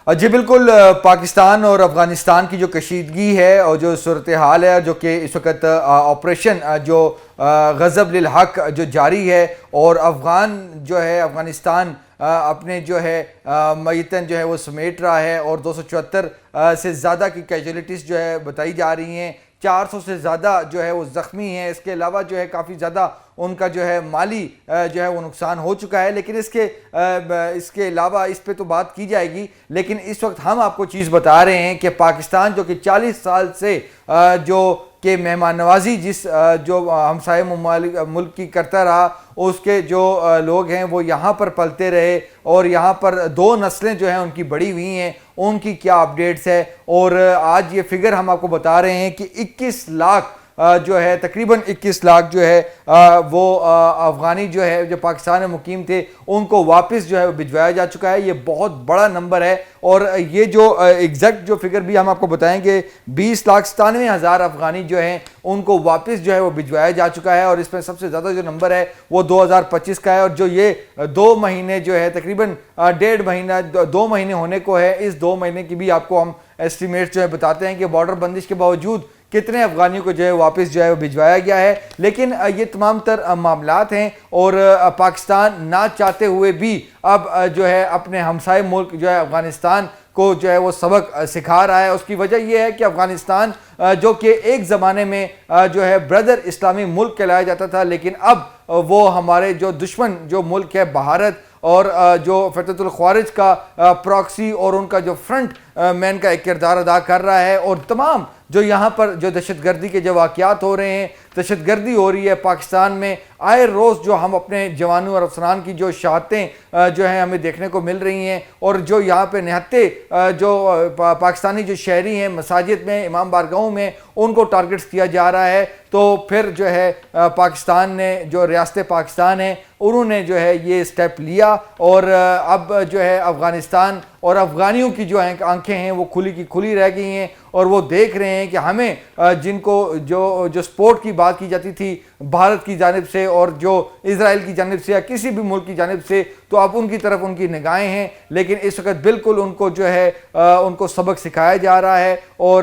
جی بالکل، پاکستان اور افغانستان کی جو کشیدگی ہے اور جو صورتحال ہے، جو کہ اس وقت آپریشن جو غضب للحق جو جاری ہے، اور افغانستان اپنے جو ہے میتن جو ہے وہ سمیٹ رہا ہے، اور 274 سے زیادہ کی کیجولیٹیز جو ہے بتائی جا رہی ہیں، 400 سے زیادہ جو ہے وہ زخمی ہیں۔ اس کے علاوہ جو ہے کافی زیادہ ان کا جو ہے مالی جو ہے وہ نقصان ہو چکا ہے، لیکن اس کے علاوہ اس پہ تو بات کی جائے گی، لیکن اس وقت ہم آپ کو چیز بتا رہے ہیں کہ پاکستان جو کہ 40 سال سے جو کہ مہمان نوازی جو ہمسائے ملک کی کرتا رہا، اس کے جو لوگ ہیں وہ یہاں پر پلتے رہے، اور یہاں پر 2 نسلیں جو ہیں ان کی بڑی ہوئی ہیں، ان کی کیا اپڈیٹس ہے۔ اور آج یہ فگر ہم آپ کو بتا رہے ہیں کہ 21 لاکھ جو ہے تقریباً 21 لاکھ جو ہے وہ افغانی جو ہے جو پاکستان میں مقیم تھے، ان کو واپس جو ہے بھجوایا جا چکا ہے۔ یہ بہت بڑا نمبر ہے، اور یہ جو ایگزیکٹ جو فگر بھی ہم آپ کو بتائیں گے، 20,97,000 افغانی جو ہیں ان کو واپس جو ہے وہ بھجوایا جا چکا ہے، اور اس میں سب سے زیادہ جو نمبر ہے وہ 2025 کا ہے، اور جو یہ 2 مہینے جو ہے تقریباً 1.5 مہینہ 2 مہینے ہونے کو ہے، اس 2 مہینے کی بھی آپ کو ہم ایسٹیمیٹ جو ہے بتاتے ہیں کہ بارڈر بندش کے باوجود کتنے افغانیوں کو جو ہے واپس جو ہے بھجوایا گیا ہے۔ لیکن یہ تمام تر معاملات ہیں، اور پاکستان نہ چاہتے ہوئے بھی اب جو ہے اپنے ہمسائے ملک جو ہے افغانستان کو جو ہے وہ سبق سکھا رہا ہے۔ اس کی وجہ یہ ہے کہ افغانستان جو کہ ایک زمانے میں جو ہے بردر اسلامی ملک کہلایا جاتا تھا، لیکن اب وہ ہمارے جو دشمن جو ملک ہے بھارت، اور جو فتح الخوارج کا پراکسی اور ان کا جو فرنٹ مین کا ایک کردار ادا کر رہا ہے، اور تمام جو یہاں پر جو دہشت گردی کے جو واقعات ہو رہے ہیں، دہشت گردی ہو رہی ہے پاکستان میں، آئے روز جو ہم اپنے جوانوں اور افسران کی جو شہادتیں جو ہیں ہمیں دیکھنے کو مل رہی ہیں، اور جو یہاں پہ نہتے جو پاکستانی جو شہری ہیں مساجد میں، امام بارگاہوں میں، ان کو ٹارگٹس کیا جا رہا ہے، تو پھر جو ہے پاکستان نے جو ریاست پاکستان ہے انہوں نے جو ہے یہ سٹیپ لیا، اور اب جو ہے افغانستان اور افغانیوں کی جو آنکھیں ہیں وہ کھلی کی کھلی رہ گئی ہیں، اور وہ دیکھ رہے ہیں کہ ہمیں جن کو جو سپورٹ کی بات کی جاتی تھی بھارت کی جانب سے اور جو اسرائیل کی جانب سے یا کسی بھی ملک کی جانب سے، تو اب ان کی طرف ان کی نگاہیں ہیں، لیکن اس وقت بالکل ان کو جو ہے ان کو سبق سکھایا جا رہا ہے، اور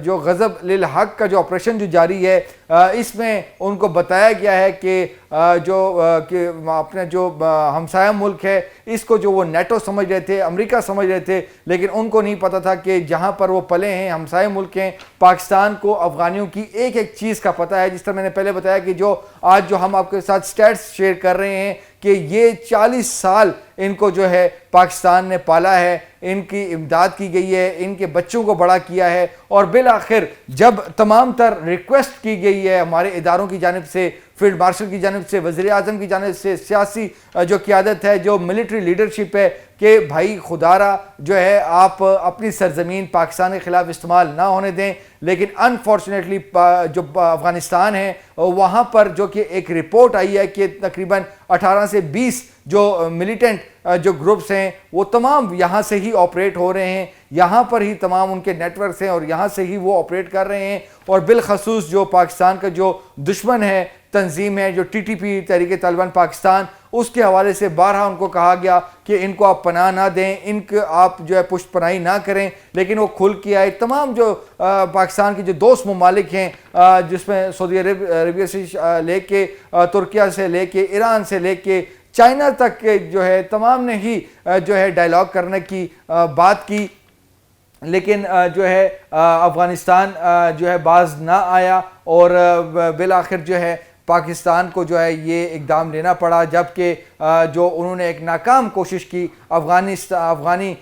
جو غضب للحق کا جو آپریشن جو جاری ہے، اس میں ان کو بتایا گیا ہے کہ کہ اپنے جو ہمسایہ ملک ہے اس کو جو وہ نیٹو سمجھ رہے تھے، امریکہ سمجھ رہے تھے، لیکن ان کو نہیں پتہ تھا کہ جہاں پر وہ پلے ہیں ہمسایہ ملک ہیں پاکستان کو افغانیوں کی ایک ایک چیز کا پتہ ہے۔ جس طرح میں نے پہلے بتایا کہ آج جو ہم آپ کے ساتھ سٹیٹس شیئر کر رہے ہیں کہ یہ 40 سال ان کو جو ہے پاکستان نے پالا ہے، ان کی امداد کی گئی ہے، ان کے بچوں کو بڑا کیا ہے، اور بالآخر جب تمام تر ریکویسٹ کی گئی ہے ہمارے اداروں کی جانب سے، فیلڈ مارشل کی جانب سے، وزیر اعظم کی جانب سے، سیاسی جو قیادت ہے، جو ملٹری لیڈرشپ ہے، کہ بھائی خدا را جو ہے آپ اپنی سرزمین پاکستان کے خلاف استعمال نہ ہونے دیں، لیکن انفارچونیٹلی جو افغانستان ہے وہاں پر جو کہ ایک رپورٹ آئی ہے کہ تقریباً 18 سے 20 جو ملیٹنٹ جو گروپس ہیں وہ تمام یہاں سے ہی آپریٹ ہو رہے ہیں، یہاں پر ہی تمام ان کے نیٹ ورکس ہیں، اور یہاں سے ہی وہ آپریٹ کر رہے ہیں، اور بالخصوص جو پاکستان کا جو دشمن ہے تنظیم ہے جو TTP تحریک طالبان پاکستان، اس کے حوالے سے بارہا ان کو کہا گیا کہ ان کو آپ پناہ نہ دیں، ان کو آپ جو ہے پشت پناہی نہ کریں، لیکن وہ کھل کے آئے۔ تمام جو پاکستان کے جو دوست ممالک ہیں، جس میں سعودی عربیہ سے لے کے ترکیہ سے لے کے ایران سے لے کے چائنا تک کے جو ہے تمام نے ہی جو ہے ڈائیلاگ کرنے کی بات کی، لیکن جو ہے افغانستان جو ہے باز نہ آیا، اور بالآخر جو ہے پاکستان کو جو ہے یہ اقدام لینا پڑا، جبکہ جو انہوں نے ایک ناکام کوشش کی افغانی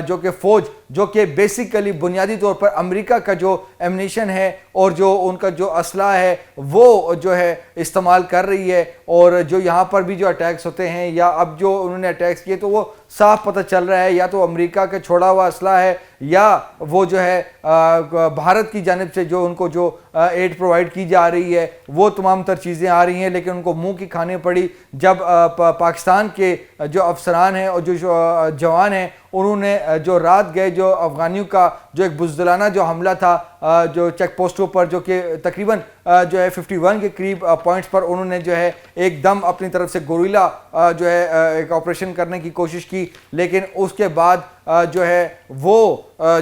جو کہ فوج جو کہ بیسیکلی بنیادی طور پر امریکہ کا جو ایمنیشن ہے اور جو ان کا جو اسلحہ ہے وہ جو ہے استعمال کر رہی ہے، اور جو یہاں پر بھی جو اٹیکس ہوتے ہیں یا اب جو انہوں نے اٹیکس کیے تو وہ صاف پتہ چل رہا ہے یا تو امریکہ کا چھوڑا ہوا اسلحہ ہے یا وہ جو ہے بھارت کی جانب سے جو ان کو جو ایڈ پرووائڈ کی جا رہی ہے وہ تمام تر چیزیں آ رہی ہیں، لیکن ان کو منہ کی کھانے پڑی جب پاکستان کے جو افسران ہیں اور جو جوان ہیں انہوں نے جو رات گئے جو افغانیوں کا جو ایک بزدلانہ جو حملہ تھا جو چیک پوسٹوں پر جو کہ تقریباً جو ہے 51 کے قریب پوائنٹس پر انہوں نے جو ہے ایک دم اپنی طرف سے گوریلا جو ہے ایک آپریشن کرنے کی کوشش کی، لیکن اس کے بعد جو ہے وہ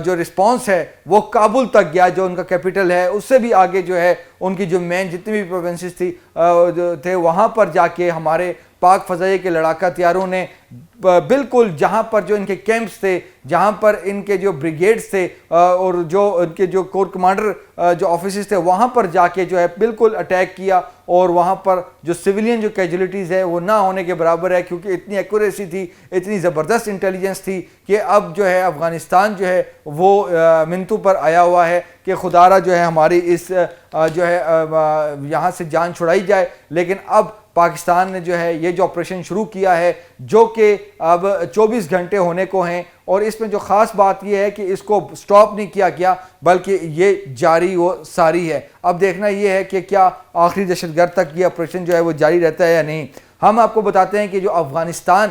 جو رسپانس ہے وہ کابل تک گیا، جو ان کا کیپٹل ہے اس سے بھی آگے جو ہے ان کی جو مین جتنی بھی پروونسز تھے وہاں پر جا کے ہمارے پاک فضائیہ کے لڑاکا طیاروں نے بالکل جہاں پر جو ان کے کیمپس تھے، جہاں پر ان کے جو بریگیڈز تھے اور جو ان کے جو کور کمانڈر جو آفیسز تھے وہاں پر جا کے جو ہے بالکل اٹیک کیا، اور وہاں پر جو سویلین جو کیجولیٹیز ہے وہ نہ ہونے کے برابر ہے، کیونکہ اتنی ایکوریسی تھی، اتنی زبردست انٹیلیجنس تھی کہ اب جو ہے افغانستان جو ہے وہ منتو پر آیا ہوا ہے کہ خدارہ جو ہے ہماری اس جو ہے یہاں سے جان چھڑائی جائے، لیکن اب پاکستان نے جو ہے یہ جو آپریشن شروع کیا ہے جو کہ اب 24 گھنٹے ہونے کو ہیں، اور اس میں جو خاص بات یہ ہے کہ اس کو سٹاپ نہیں کیا گیا بلکہ یہ جاری و ساری ہے۔ اب دیکھنا یہ ہے کہ کیا آخری دہشت گرد تک یہ آپریشن جو ہے وہ جاری رہتا ہے یا نہیں۔ ہم آپ کو بتاتے ہیں کہ جو افغانستان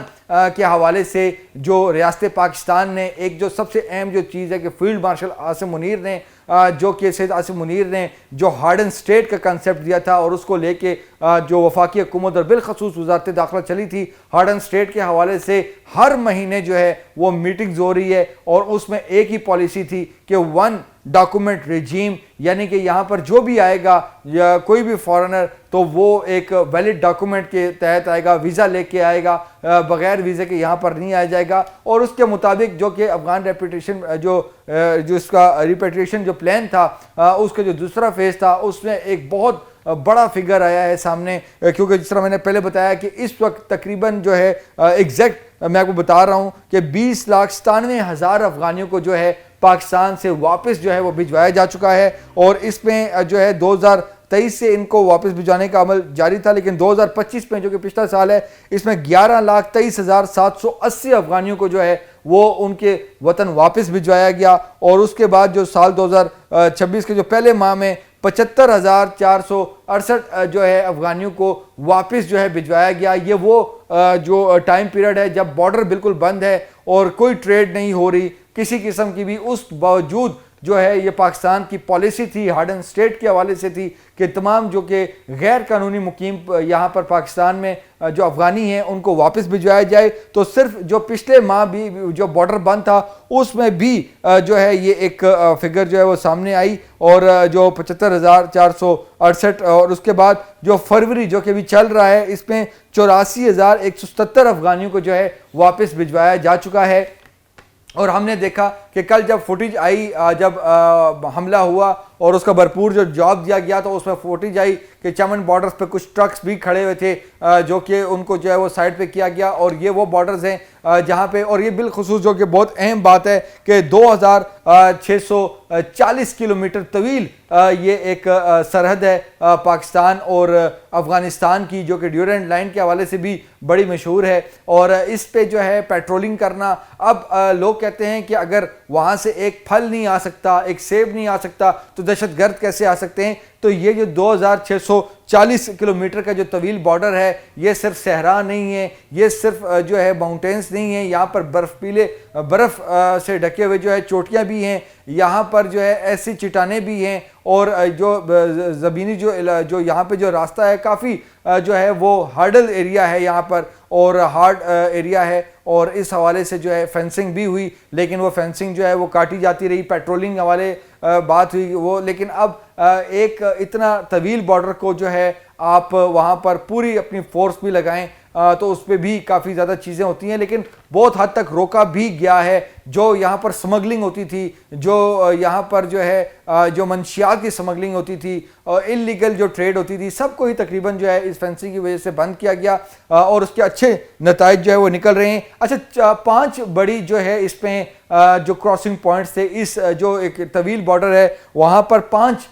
کے حوالے سے جو ریاست پاکستان نے ایک جو سب سے اہم جو چیز ہے کہ فیلڈ مارشل عاصم منیر نے جو کہ سید عاصم منیر نے جو ہارڈن سٹیٹ کا کنسیپٹ دیا تھا، اور اس کو لے کے جو وفاقی حکومت اور بالخصوص وزارت داخلہ چلی تھی، ہارڈن سٹیٹ کے حوالے سے ہر مہینے جو ہے وہ میٹنگز ہو رہی ہے، اور اس میں ایک ہی پالیسی تھی کہ 1 ڈاکومنٹ ریجیم، یعنی کہ یہاں پر جو بھی آئے گا یا کوئی بھی فارنر تو وہ ایک ویلڈ ڈاکومنٹ کے تحت آئے گا، ویزا لے کے آئے گا، بغیر ویزے کے یہاں پر نہیں آیا جائے گا۔ اور اس کے مطابق جو کہ افغان ریپیٹیشن جو اس کا ریپیٹیشن جو پلان تھا، اس کا جو دوسرا فیز تھا، اس میں ایک بہت بڑا فگر آیا ہے سامنے، کیونکہ جس طرح میں نے پہلے بتایا کہ اس وقت تقریباً جو ہے ایگزیکٹ میں آپ کو بتا رہا ہوں کہ 20,97,000 افغانیوں کو جو ہے پاکستان سے واپس جو ہے وہ بھجوایا جا چکا ہے، اور اس میں جو ہے 2023 سے ان کو واپس بھجوانے کا عمل جاری تھا، لیکن 2025 میں جو کہ پچھلا سال ہے اس میں 11,23,780 افغانیوں کو جو ہے وہ ان کے وطن واپس بھجوایا گیا، اور اس کے بعد جو سال 2026 کے جو پہلے ماہ میں 75,468 جو ہے افغانیوں کو واپس جو ہے بھجوایا گیا۔ یہ وہ جو ٹائم پیریڈ ہے جب بارڈر بالکل بند ہے اور کوئی ٹریڈ نہیں ہو رہی کسی قسم کی بھی، اس باوجود جو ہے یہ پاکستان کی پالیسی تھی، ہارڈن سٹیٹ کے حوالے سے تھی کہ تمام جو کہ غیر قانونی مقیم یہاں پر پاکستان میں جو افغانی ہیں ان کو واپس بھجوایا جائے۔ تو صرف جو پچھلے ماہ بھی جو بارڈر بند تھا اس میں بھی جو ہے یہ ایک فگر جو ہے وہ سامنے آئی، اور جو 75,468، اور اس کے بعد جو فروری جو کہ بھی چل رہا ہے اس میں 84,177 افغانیوں کو جو ہے واپس بھجوایا جا چکا ہے۔ اور ہم نے دیکھا کہ کل جب فوٹیج آئی جب حملہ ہوا اور اس کا بھرپور جو جواب دیا گیا تو اس میں فوٹیج آئی کہ چمن بارڈرز پہ کچھ ٹرکس بھی کھڑے ہوئے تھے جو کہ ان کو جو ہے وہ سائڈ پہ کیا گیا، اور یہ وہ بارڈرز ہیں جہاں پہ، اور یہ بالخصوص جو کہ بہت اہم بات ہے کہ 2,640 کلومیٹر طویل یہ ایک سرحد ہے پاکستان اور افغانستان کی، جو کہ ڈیورنٹ لائن کے حوالے سے بھی بڑی مشہور ہے، اور اس پہ جو ہے پیٹرولنگ کرنا، اب لوگ کہتے ہیں کہ اگر وہاں سے ایک پھل نہیں آ سکتا، ایک سیب نہیں آ سکتا تو دہشت گرد کیسے آ سکتے ہیں؟ تو یہ جو 2,640 کلومیٹر کا جو طویل بارڈر ہے یہ صرف صحرا نہیں ہے، یہ صرف جو ہے ماؤنٹینز نہیں ہیں، یہاں پر برف سے ڈھکے ہوئے جو ہے چوٹیاں بھی ہیں، یہاں پر جو ہے ایسی چٹانیں بھی ہیں، اور جو زمینی جو یہاں پہ جو راستہ ہے کافی جو ہے وہ ہارڈل ایریا ہے یہاں پر، اور ہارڈ ایریا ہے، اور اس حوالے سے جو ہے فینسنگ بھی ہوئی، لیکن وہ فینسنگ جو ہے وہ کاٹی جاتی رہی، پیٹرولنگ حوالے بات ہوئی وہ، لیکن اب ایک اتنا طویل بارڈر کو جو ہے آپ وہاں پر پوری اپنی فورس بھی لگائیں تو اس پہ بھی کافی زیادہ چیزیں ہوتی ہیں، لیکن بہت حد تک روکا بھی گیا ہے۔ جو یہاں پر سمگلنگ ہوتی تھی، جو یہاں پر جو ہے جو منشیات کی سمگلنگ ہوتی تھی، انلیگل جو ٹریڈ ہوتی تھی، سب کو ہی تقریباً جو ہے اس فینسنگ کی وجہ سے بند کیا گیا، اور اس کے اچھے نتائج جو ہے وہ نکل رہے ہیں۔ اچھا 5 بڑی جو ہے اس پہ جو کراسنگ پوائنٹس تھے، اس جو ایک طویل بارڈر ہے وہاں پر 5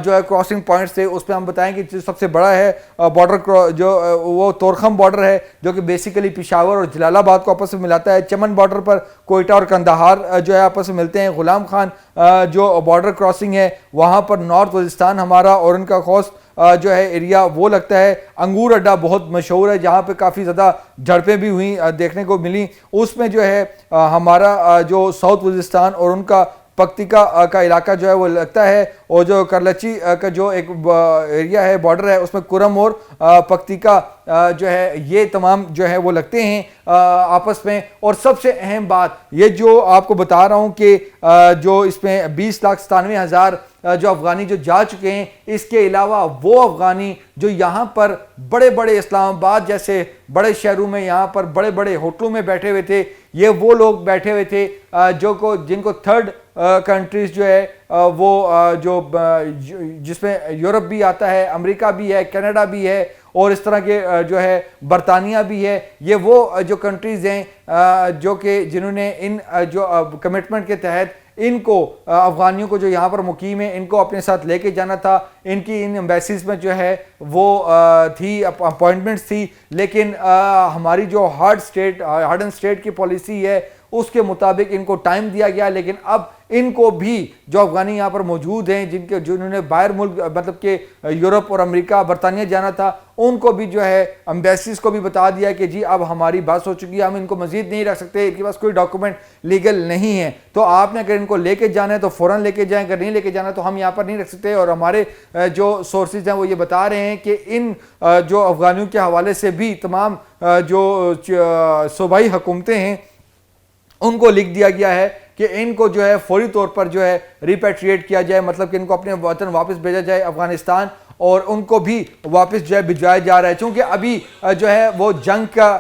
جو ہے کراسنگ پوائنٹس تھے، اس پہ ہم بتائیں کہ جو سب سے بڑا ہے بارڈر جو وہ تورخم بارڈر ہے، جو کہ بیسیکلی پشاور اور جلال آباد کو آپس میں ملاتا ہے۔ چمن بارڈر پر کوئٹہ اور قندھار جو ہے آپس میں ملتے ہیں۔ غلام خان جو بارڈر کراسنگ ہے وہاں پر نارتھ وزیرستان ہمارا اور ان کا خوست جو ہے ایریا وہ لگتا ہے۔ انگور اڈا بہت مشہور ہے جہاں پہ کافی زیادہ جھڑپیں بھی ہوئیں دیکھنے کو ملی، اس میں جو ہے ہمارا جو ساؤتھ وزیرستان اور ان کا پکتیکا کا علاقہ جو ہے وہ لگتا ہے، اور جو کرلچی کا جو ایک ایریا ہے بارڈر ہے اس میں کرم اور پکتیکا جو ہے یہ تمام جو ہے وہ لگتے ہیں آپس میں۔ اور سب سے اہم بات یہ جو آپ کو بتا رہا ہوں کہ جو اس میں 20,97,000 جو افغانی جو جا چکے ہیں، اس کے علاوہ وہ افغانی جو یہاں پر بڑے بڑے اسلام آباد جیسے بڑے شہروں میں یہاں پر بڑے بڑے ہوٹلوں میں بیٹھے ہوئے تھے، یہ وہ لوگ بیٹھے ہوئے تھے جن کو تھرڈ کنٹریز جو ہے وہ جو جس میں یورپ بھی آتا ہے، امریکہ بھی ہے، کینیڈا بھی ہے، اور اس طرح کے جو ہے برطانیہ بھی ہے، یہ وہ جو کنٹریز ہیں جو کہ جنہوں نے ان جو کمٹمنٹ کے تحت ان کو افغانیوں کو جو یہاں پر مقیم ہیں ان کو اپنے ساتھ لے کے جانا تھا۔ ان کی ان ایمبیسیز میں جو ہے وہ تھی اپوائنٹمنٹس تھی، لیکن ہماری جو ہارڈ اینڈ اسٹیٹ کی پالیسی ہے اس کے مطابق ان کو ٹائم دیا گیا، لیکن اب ان کو بھی جو افغانی یہاں پر موجود ہیں جنہوں نے باہر ملک مطلب کہ یورپ اور امریکہ برطانیہ جانا تھا، ان کو بھی جو ہے ایمبیسیز کو بھی بتا دیا کہ جی اب ہماری بات ہو چکی ہے، ہم ان کو مزید نہیں رکھ سکتے، ان کے پاس کوئی ڈاکومنٹ لیگل نہیں ہے، تو آپ نے اگر ان کو لے کے جانا ہے تو فوراً لے کے جائیں، اگر نہیں لے کے جانا تو ہم یہاں پر نہیں رکھ سکتے۔ اور ہمارے جو سورسز ہیں وہ یہ بتا رہے ہیں کہ ان جو افغانیوں کے حوالے سے بھی تمام جو صوبائی حکومتیں ہیں ان کو لکھ دیا گیا ہے کہ ان کو جو ہے فوری طور پر جو ہے ریپیٹریٹ کیا جائے، مطلب کہ ان کو اپنے وطن واپس بھیجا جائے افغانستان، اور ان کو بھی واپس جو ہے بھجوایا جا رہا ہے، چونکہ ابھی جو ہے وہ جنگ کا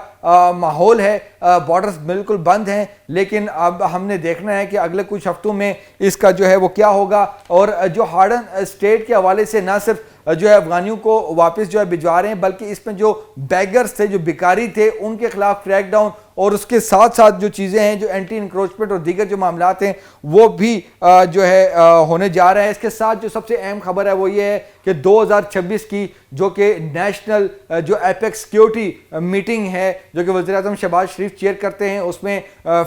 ماحول ہے، بارڈرز بالکل بند ہیں، لیکن اب ہم نے دیکھنا ہے کہ اگلے کچھ ہفتوں میں اس کا جو ہے وہ کیا ہوگا۔ اور جو ہارڈن اسٹیٹ کے حوالے سے نہ صرف جو ہے افغانیوں کو واپس جو ہے بھجوا رہے ہیں، بلکہ اس میں جو بیگرز تھے، جو بھکاری تھے، ان کے خلاف کریک ڈاؤن، اور اس کے ساتھ ساتھ جو چیزیں ہیں، جو اینٹی انکروچمنٹ اور دیگر جو معاملات ہیں وہ بھی جو ہے ہونے جا رہے ہیں۔ اس کے ساتھ جو سب سے اہم خبر ہے وہ یہ ہے کہ 2026 کی جو کہ نیشنل جو ایپیکس سیکیورٹی میٹنگ ہے جو کہ وزیر اعظم شہباز شریف چیئر کرتے ہیں، اس میں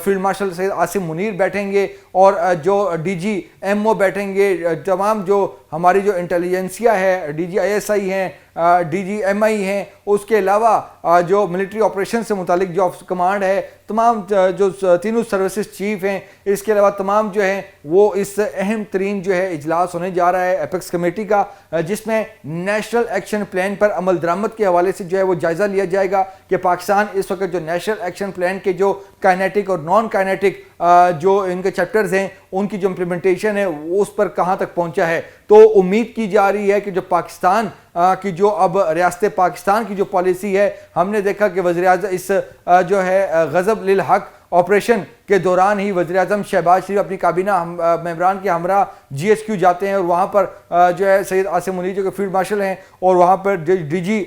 فیلڈ مارشل سید عاصم منیر بیٹھیں گے، اور جو ڈی جی ایم او بیٹھیں گے، تمام جو ہماری جو انٹیلیجنسیا ہے، D G I S I ہیں، ڈی جی ایم آئی ہیں، اس کے علاوہ جو ملٹری آپریشن سے متعلق جو کمانڈ ہے، تمام جو تینوں سروسز چیف ہیں، اس کے علاوہ تمام جو ہیں وہ اس اہم ترین جو ہے اجلاس ہونے جا رہا ہے ایپیکس کمیٹی کا، جس میں نیشنل ایکشن پلان پر عمل درآمد کے حوالے سے جو ہے وہ جائزہ لیا جائے گا کہ پاکستان اس وقت جو نیشنل ایکشن پلان کے جو کائنیٹک اور نان کائنیٹک جو ان کے چیپٹرز ہیں ان کی جو امپلیمنٹیشن ہے وہ اس پر کہاں تک پہنچا ہے۔ تو امید کی جا رہی ہے کہ جو پاکستان کی جو اب ریاست پاکستان کی جو پالیسی ہے، ہم نے دیکھا کہ وزیر اعظم اس جو ہے غضب للحق آپریشن کے دوران ہی وزیر اعظم شہباز شریف اپنی کابینہ ممبران کے ہمراہ جی ایچ کیو جاتے ہیں، اور وہاں پر جو ہے سید عاصم منیر جو کہ فیلڈ مارشل ہیں، اور وہاں پر ڈی جی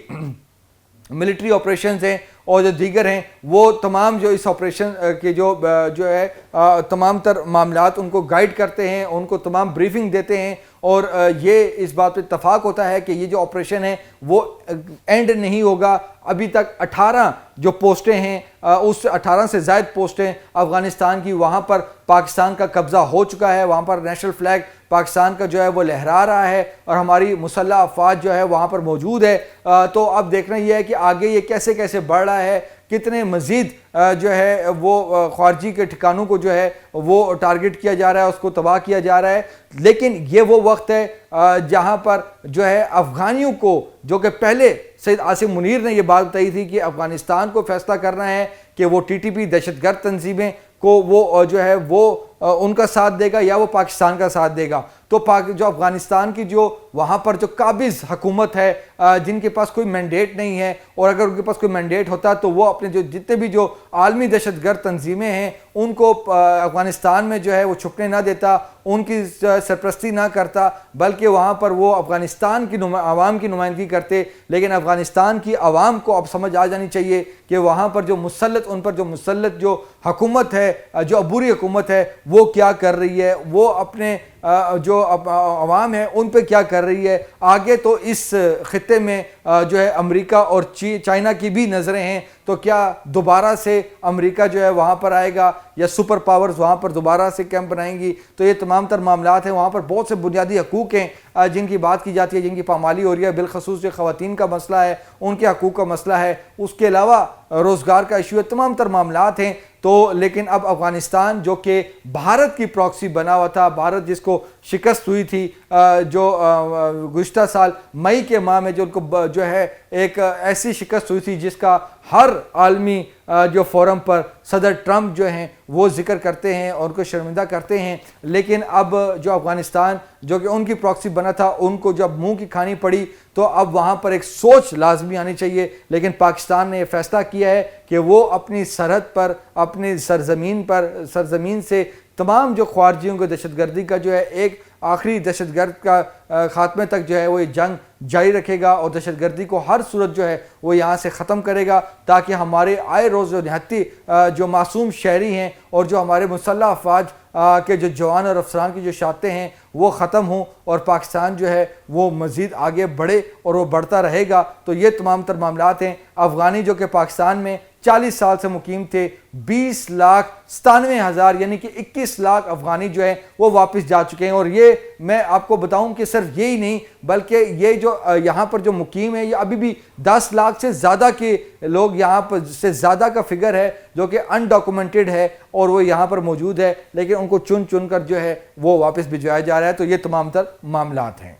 ملٹری آپریشنز ہیں اور جو دیگر ہیں، وہ تمام جو اس آپریشن کے جو ہے تمام تر معاملات ان کو گائیڈ کرتے ہیں، ان کو تمام بریفنگ دیتے ہیں، اور یہ اس بات پہ اتفاق ہوتا ہے کہ یہ جو آپریشن ہے وہ اینڈ نہیں ہوگا۔ ابھی تک 18 جو پوسٹیں ہیں، اس 18 سے زائد پوسٹیں افغانستان کی، وہاں پر پاکستان کا قبضہ ہو چکا ہے، وہاں پر نیشنل فلیگ پاکستان کا جو ہے وہ لہرا رہا ہے، اور ہماری مسلح افواج جو ہے وہاں پر موجود ہے۔ تو اب دیکھنا یہ ہے کہ آگے یہ کیسے کیسے بڑھ رہا ہے، کتنے مزید جو ہے وہ خارجی کے ٹھکانوں کو جو ہے وہ ٹارگٹ کیا جا رہا ہے، اس کو تباہ کیا جا رہا ہے۔ لیکن یہ وہ وقت ہے جہاں پر جو ہے افغانیوں کو، جو کہ پہلے سید عاصم منیر نے یہ بات بتائی تھی کہ افغانستان کو فیصلہ کرنا ہے کہ وہ ٹی ٹی پی دہشت گرد تنظیمیں کو وہ جو ہے وہ ان کا ساتھ دے گا یا وہ پاکستان کا ساتھ دے گا۔ تو جو افغانستان کی جو وہاں پر جو قابض حکومت ہے، جن کے پاس کوئی مینڈیٹ نہیں ہے، اور اگر ان کے پاس کوئی مینڈیٹ ہوتا تو وہ اپنے جو جتنے بھی جو عالمی دہشت گرد تنظیمیں ہیں ان کو افغانستان میں جو ہے وہ چھپنے نہ دیتا، ان کی سرپرستی نہ کرتا، بلکہ وہاں پر وہ افغانستان کی عوام کی نمائندگی کرتے۔ لیکن افغانستان کی عوام کو اب سمجھ آ جانی چاہیے کہ وہاں پر جو مسلط، ان پر جو مسلط جو حکومت ہے، جو عبوری حکومت ہے، وہ کیا کر رہی ہے، وہ اپنے جو عوام ہیں ان پہ کیا کر رہی ہے. آگے تو اس خطے میں جو ہے امریکہ اور چائنا کی بھی نظریں ہیں، تو کیا دوبارہ سے امریکہ جو ہے وہاں پر آئے گا یا سپر پاورز وہاں پر دوبارہ سے کیمپ بنائیں گی. تو یہ تمام تر معاملات ہیں. وہاں پر بہت سے بنیادی حقوق ہیں جن کی بات کی جاتی ہے، جن کی پامالی ہو رہی ہے، بالخصوص جو خواتین کا مسئلہ ہے، ان کے حقوق کا مسئلہ ہے، اس کے علاوہ روزگار کا ایشو ہے، تمام تر معاملات ہیں. تو لیکن اب افغانستان جو کہ بھارت کی پراکسی بنا ہوا تھا، بھارت جس کو شکست ہوئی تھی جو گزشتہ سال مئی کے ماہ میں، جو ان کو جو ہے ایک ایسی شکست ہوئی تھی جس کا ہر عالمی جو فورم پر صدر ٹرمپ جو ہیں وہ ذکر کرتے ہیں اور ان کو شرمندہ کرتے ہیں. لیکن اب جو افغانستان جو کہ ان کی پراکسی بنا تھا، ان کو جب منہ کی کھانی پڑی تو اب وہاں پر ایک سوچ لازمی آنی چاہیے. لیکن پاکستان نے یہ فیصلہ کیا ہے کہ وہ اپنی سرحد پر، اپنی سرزمین سے تمام جو خارجیوں کو دہشت گردی کا جو ہے ایک آخری دہشت گرد کا خاتمے تک جو ہے وہ یہ جنگ جاری رکھے گا اور دہشت گردی کو ہر صورت جو ہے وہ یہاں سے ختم کرے گا، تاکہ ہمارے آئے روز جو نہتی جو معصوم شہری ہیں اور جو ہمارے مسلح افواج کے جو جوان اور افسران کی جو شہادتیں ہیں وہ ختم ہوں اور پاکستان جو ہے وہ مزید آگے بڑھے اور وہ بڑھتا رہے گا. تو یہ تمام تر معاملات ہیں. افغانی جو کہ پاکستان میں 40 سال سے مقیم تھے، 20,97,000 یعنی کہ 21 لاکھ افغانی جو ہیں وہ واپس جا چکے ہیں. اور یہ میں آپ کو بتاؤں کہ صرف یہی نہیں بلکہ یہ جو یہاں پر جو مقیم ہے یہ ابھی بھی 10 لاکھ سے زیادہ کے لوگ یہاں پر سے زیادہ کا فگر ہے جو کہ انڈاکومنٹڈ ہے اور وہ یہاں پر موجود ہے، لیکن ان کو چن چن کر جو ہے وہ واپس بھجوایا جا رہا ہے. تو یہ تمام تر معاملات ہیں.